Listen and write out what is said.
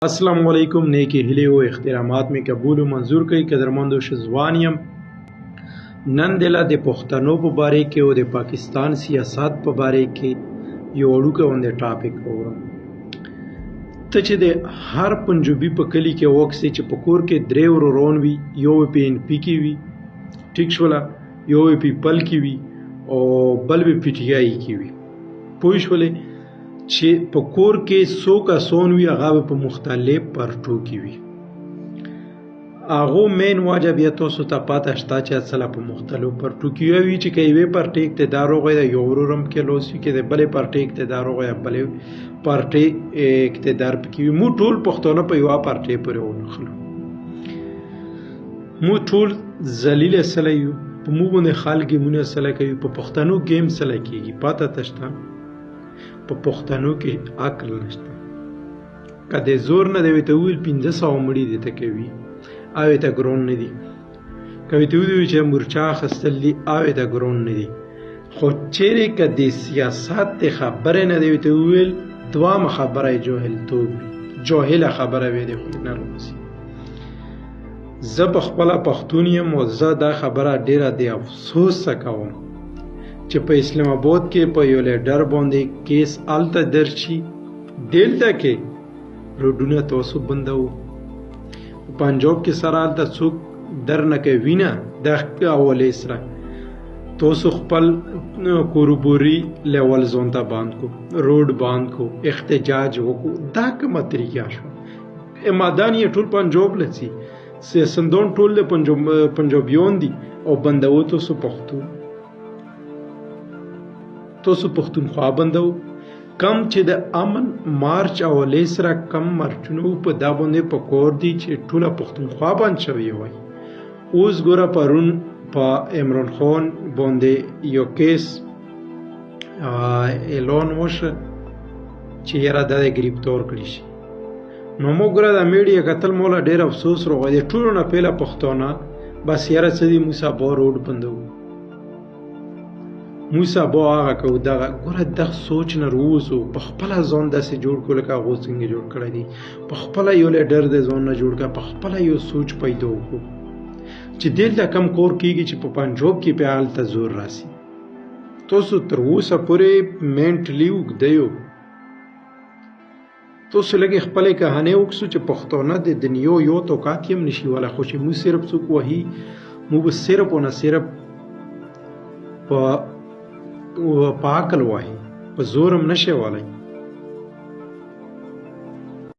السلام علیکم. نیکی هیلې او احترامات می قبول او منظور کړئ. قدرمندو شزوان یم. نن دله د پښتنو په باره کې او د پاکستان سیاست په باره کې یو وړوکی غوندې ټاپک وګورم. ته چې د هر پنجابي په کلي کې وکسې چې په کور کې درې وروران وي، یو په ان پی کې وي، ټیک شوله، یو پیپل کې وي او بل په ټي آی کې وي. پوه شولې چې په کور کې څو کسان وي، هغه په مختلف پارټو کې وي. هغو مین وجه بیا تاسو ته پته شته چې اصله په مختلفو پارټو کې وي چې که یوې پارټۍ اقتدار وغواړي د یو ورور هم کې لوس وي، که د بلې پارټۍ اقتدار وغواړي بلې پارټۍ اقتدار پکې وي. موږ ټول پښتانه په یوه پارټۍ پورې ونښلو. موږ ټول ذلیله سړی یو، په موږ باندې خلک ګیمونه سړی کوي. په پښتنو ګیم سړی کېږي. پته ته شته په پښتنو کې عقل نشته. که د زور نه دی ورته وویل 500 مړي دې ته کوي، او ورته ګران نه دي. که ورته وویل چې مورچه اخیستل دي، او ورته ګران نه دي. خو چیرې که د سیاست د خبرې نه دی ورته وویل، دوامه خبره یې جاهلتوب وي. جاهله خبره وي د خولې نه راوځي. زه په خپله پښتون یم او زه دا خبره ډېره د افسوس کوم چې په اسلام آباد کې په یو لیډر باندې کیس هلته درج شي. دلته کې روډونه تاسو بندوو. په پنجاب کې سره هلته څوک در نه کوي نه د حوالې سره. تاسو خپل کوربوري لیول ځان ته باند کو، روډ باند کو، احتجاج وکړو. دا کومه طریقه شوه؟ مادان یې ټول پنجاب لسی، سیاسندان ټول د پنجابیان دي او بندوو تاسو پښتون. تاسو پښتونخوا بندو. کم چې د امن مارچ اولې سره کم مارچونه په دا باندې په کور دي چې ټوله پښتونخوا بند شوی وای. اوس ګوره پرون په عمران خان باندې یو کیس اعلان وشو چې یاره دا ګرفتار کړی شي. نو موږ ګوره د میډیا کتل مولا ډېر افسوس راغی. د ټولو نه پهله پښتانه بس یاره څه دي، موږ سبا روډ بندوو، موږ سبا هغه کوو دغه. ګوره دغه سوچ نه راووځو. په خپله ځان داسې جوړ کړو لکه هغو څنګه جوړ کړی دي. په خپله یو لیډر د ځان نه جوړ کړه، په خپله یو سوچ پیدا وکړو چې دلته کم کور کېږي چې په پنجاب کې بیا هلته زور راسي. تاسو تر اوسه پورې مینټلي اوږده یو. تاسو لږې خپلې کهانې وکړو چې پښتانه د دنیا یو توقات یې هم نشي ولی، خو چې موږ صرف څوک وهي، موږ به صرف او نه صرف په عقل وایي، په زور هم نشي ولی.